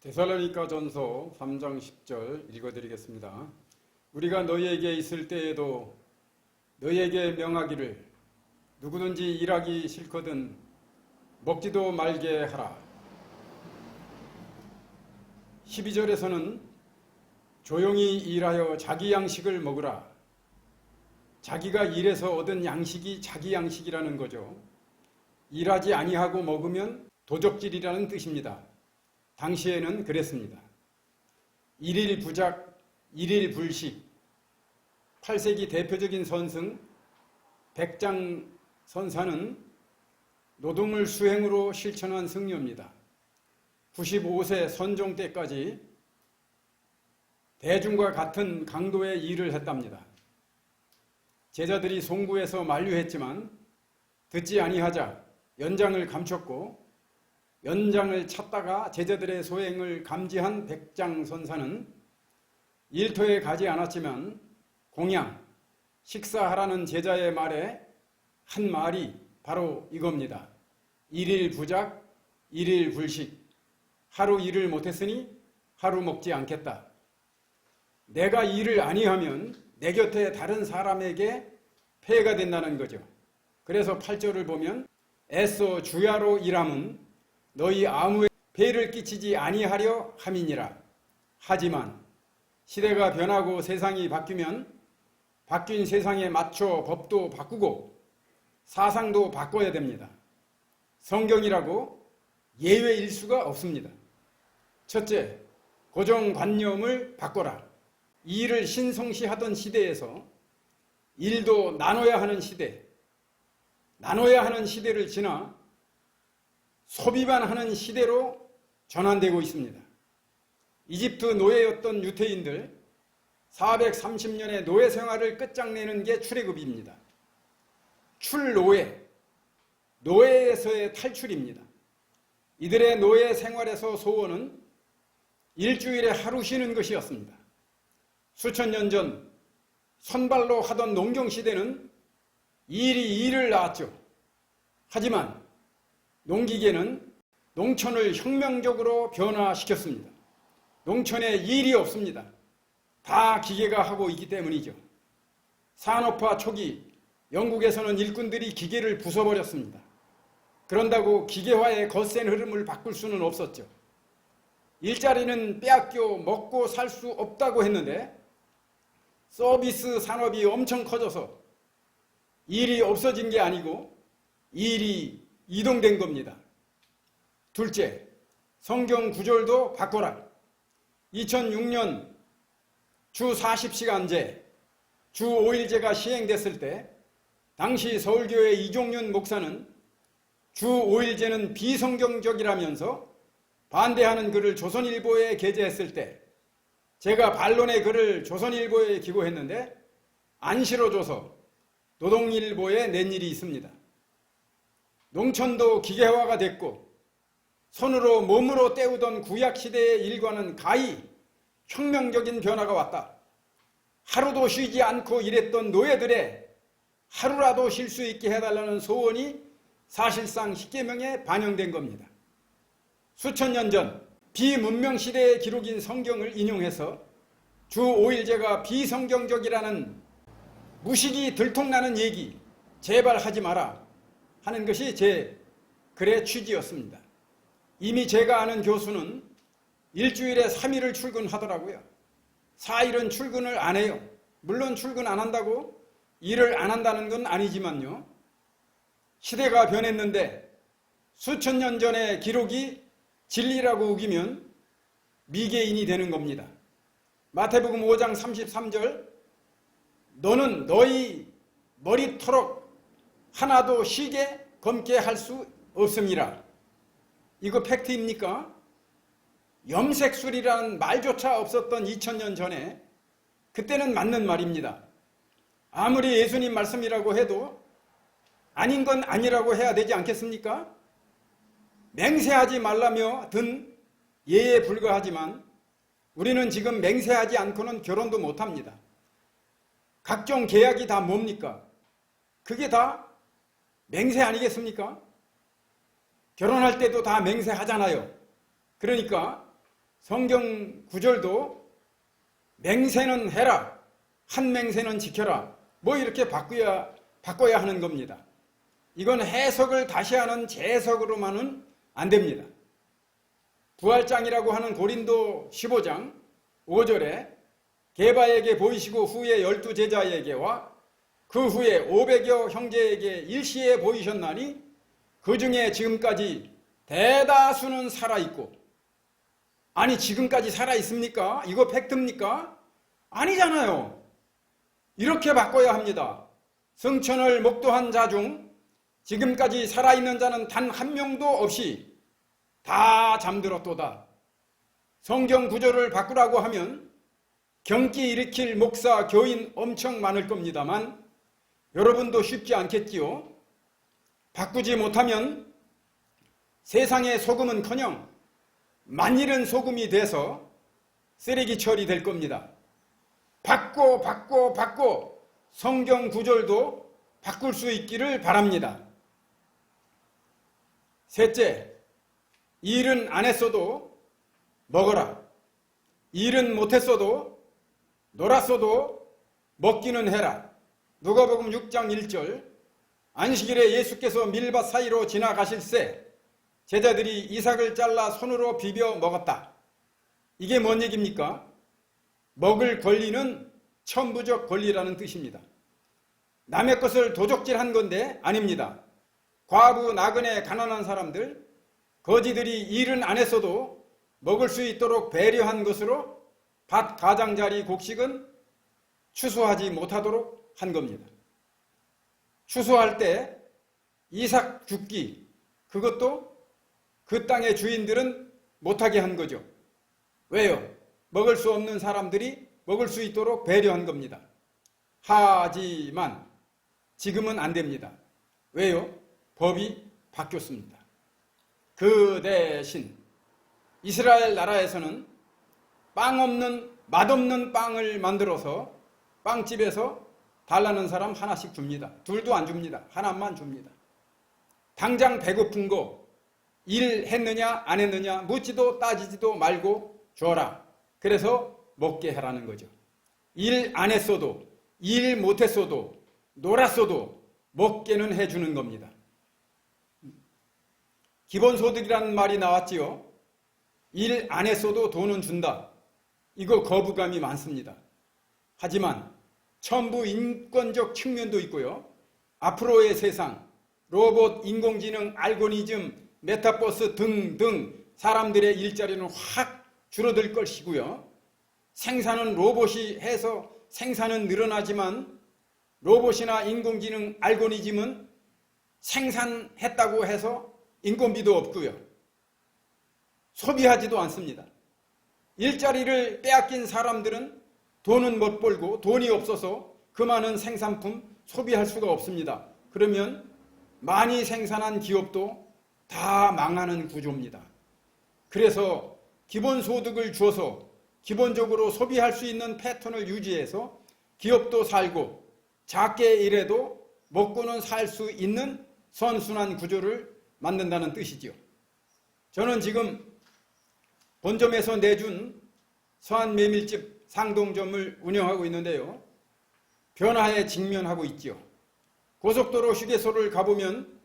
데살로니가전서 3장 10절 읽어드리겠습니다. 우리가 너희에게 있을 때에도 너희에게 명하기를 누구든지 일하기 싫거든 먹지도 말게 하라. 12절에서는 조용히 일하여 자기 양식을 먹으라. 자기가 일해서 얻은 양식이 자기 양식이라는 거죠. 일하지 아니하고 먹으면 도적질이라는 뜻입니다. 당시에는 그랬습니다. 일일 부작, 일일 불식. 8세기 대표적인 선승 백장선사는 노동을 수행으로 실천한 승려입니다. 95세 선종 때까지 대중과 같은 강도의 일을 했답니다. 제자들이 송구해서 만류했지만 듣지 아니하자 연장을 감췄고 연장을 찾다가 제자들의 소행을 감지한 백장선사는 일터에 가지 않았지만 공양, 식사하라는 제자의 말에 한 말이 바로 이겁니다. 일일 부작, 일일 불식. 하루 일을 못했으니 하루 먹지 않겠다. 내가 일을 아니하면 내 곁에 다른 사람에게 폐해가 된다는 거죠. 그래서 8절을 보면 애써 주야로 일함은 너희 아무에 폐를 끼치지 아니하려 함이니라. 하지만 시대가 변하고 세상이 바뀌면 바뀐 세상에 맞춰 법도 바꾸고 사상도 바꿔야 됩니다. 성경이라고 예외일 수가 없습니다. 첫째, 고정관념을 바꿔라. 일을 신성시하던 시대에서 일도 나눠야 하는 시대, 나눠야 하는 시대를 지나 소비만 하는 시대로 전환되고 있습니다. 이집트 노예였던 유태인들 430년의 노예 생활을 끝장내는 게 출애굽입니다. 출노예, 노예에서의 탈출입니다. 이들의 노예 생활에서 소원은 일주일에 하루 쉬는 것이었습니다. 수천 년 전 손발로 하던 농경시대는 일이 일을 낳았죠. 하지만 농기계는 농촌을 혁명적으로 변화시켰습니다. 농촌에 일이 없습니다. 다 기계가 하고 있기 때문이죠. 산업화 초기 영국에서는 일꾼들이 기계를 부숴버렸습니다. 그런다고 기계화의 거센 흐름을 바꿀 수는 없었죠. 일자리는 빼앗겨 먹고 살 수 없다고 했는데 서비스 산업이 엄청 커져서 일이 없어진 게 아니고 일이 이동된 겁니다. 둘째, 성경 구절도 바꿔라. 2006년 주 40시간제, 주 5일제가 시행됐을 때 당시 서울교회 이종윤 목사는 주 5일제는 비성경적이라면서 반대하는 글을 조선일보에 게재했을 때 제가 반론의 글을 조선일보에 기고했는데 안 실어줘서 노동일보에 낸 일이 있습니다. 농촌도 기계화가 됐고 손으로 몸으로 때우던 구약시대의 일과는 가히 혁명적인 변화가 왔다. 하루도 쉬지 않고 일했던 노예들의 하루라도 쉴 수 있게 해달라는 소원이 사실상 십계명에 반영된 겁니다. 수천 년 전 비문명 시대의 기록인 성경을 인용해서 주 5일제가 비성경적이라는 무식이 들통나는 얘기 제발 하지 마라 하는 것이 제 글의 취지였습니다. 이미 제가 아는 교수는 일주일에 3일을 출근하더라고요. 4일은 출근을 안 해요. 물론 출근 안 한다고 일을 안 한다는 건 아니지만요. 시대가 변했는데 수천 년 전의 기록이 진리라고 우기면 미개인이 되는 겁니다. 마태복음 5장 33절 너는 너희 머리토록 하나도 쉬게 검게 할 수 없음이라. 이거 팩트입니까? 염색술이라는 말조차 없었던 2000년 전에 그때는 맞는 말입니다. 아무리 예수님 말씀이라고 해도 아닌 건 아니라고 해야 되지 않겠습니까? 맹세하지 말라며 든 예에 불과하지만 우리는 지금 맹세하지 않고는 결혼도 못합니다. 각종 계약이 다 뭡니까? 그게 다 맹세 아니겠습니까? 결혼할 때도 다 맹세하잖아요. 그러니까 성경 구절도 맹세는 해라, 한 맹세는 지켜라, 뭐 이렇게 바꿔야 하는 겁니다. 이건 해석을 다시 하는 재해석으로만은 안 됩니다. 부활장이라고 하는 고린도 15장 5절에 게바에게 보이시고 후에 12제자에게와 그 후에 500여 형제에게 일시에 보이셨나니 그 중에 지금까지 대다수는 살아있고, 아니 지금까지 살아있습니까? 이거 팩트입니까? 아니잖아요. 이렇게 바꿔야 합니다. 성천을 목도한 자 중 지금까지 살아있는 자는 단 한 명도 없이 다 잠들었도다. 성경 구절을 바꾸라고 하면 경기 일으킬 목사, 교인 엄청 많을 겁니다만 여러분도 쉽지 않겠지요. 바꾸지 못하면 세상의 소금은커녕 만일은 소금이 돼서 쓰레기 처리될 겁니다. 바꿔 성경 구절도 바꿀 수 있기를 바랍니다. 셋째, 일은 안 했어도 먹어라. 일은 못했어도 놀았어도 먹기는 해라. 누가복음 6장 1절, 안식일에 예수께서 밀밭 사이로 지나가실새 제자들이 이삭을 잘라 손으로 비벼 먹었다. 이게 뭔 얘기입니까? 먹을 권리는 천부적 권리라는 뜻입니다. 남의 것을 도적질한 건데 아닙니다. 과부, 나그네, 가난한 사람들, 거지들이 일은 안 했어도 먹을 수 있도록 배려한 것으로 밭 가장자리 곡식은 추수하지 못하도록 한 겁니다. 추수할 때 이삭 죽기, 그것도 그 땅의 주인들은 못하게 한 거죠. 왜요? 먹을 수 없는 사람들이 먹을 수 있도록 배려한 겁니다. 하지만 지금은 안 됩니다. 왜요? 법이 바뀌었습니다. 그 대신 이스라엘 나라에서는 맛없는 빵을 만들어서 빵집에서 달라는 사람 하나씩 줍니다. 둘도 안 줍니다. 하나만 줍니다. 당장 배고픈 거 일했느냐 안 했느냐 묻지도 따지지도 말고 줘라. 그래서 먹게 하라는 거죠. 일 안 했어도 일 못했어도 놀았어도 먹게는 해주는 겁니다. 기본소득이라는 말이 나왔지요. 일 안 했어도 돈은 준다. 이거 거부감이 많습니다. 하지만 천부 인권적 측면도 있고요. 앞으로의 세상, 로봇, 인공지능, 알고리즘, 메타버스 등등 사람들의 일자리는 확 줄어들 것이고요. 생산은 로봇이 해서 생산은 늘어나지만 로봇이나 인공지능, 알고리즘은 생산했다고 해서 인건비도 없고요. 소비하지도 않습니다. 일자리를 빼앗긴 사람들은 돈은 못 벌고 돈이 없어서 그 많은 생산품 소비할 수가 없습니다. 그러면 많이 생산한 기업도 다 망하는 구조입니다. 그래서 기본소득을 줘서 기본적으로 소비할 수 있는 패턴을 유지해서 기업도 살고 작게 일해도 먹고는 살 수 있는 선순환 구조를 만든다는 뜻이지요. 저는 지금 본점에서 내준 서한메밀집 상동점을 운영하고 있는데요. 변화에 직면하고 있지요. 고속도로 휴게소를 가보면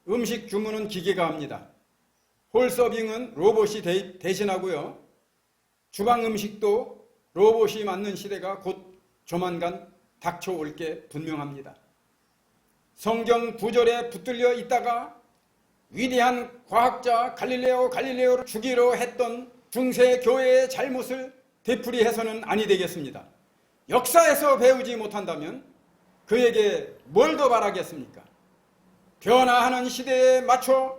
음식 주문은 기계가 합니다. 홀서빙은 로봇이 대신하고요. 주방 음식도 로봇이 맡는 시대가 곧 조만간 닥쳐올 게 분명합니다. 성경 구절에 붙들려 있다가 위대한 과학자 갈릴레오를 죽이려 했던 중세 교회의 잘못을 되풀이해서는 아니 되겠습니다. 역사에서 배우지 못한다면 그에게 뭘 더 바라겠습니까? 변화하는 시대에 맞춰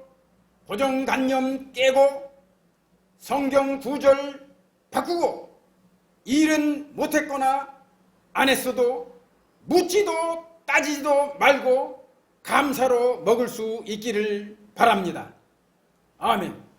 고정관념 깨고 성경 구절 바꾸고 일은 못했거나 안 했어도 묻지도 따지지도 말고 감사로 먹을 수 있기를 바랍니다. 아멘.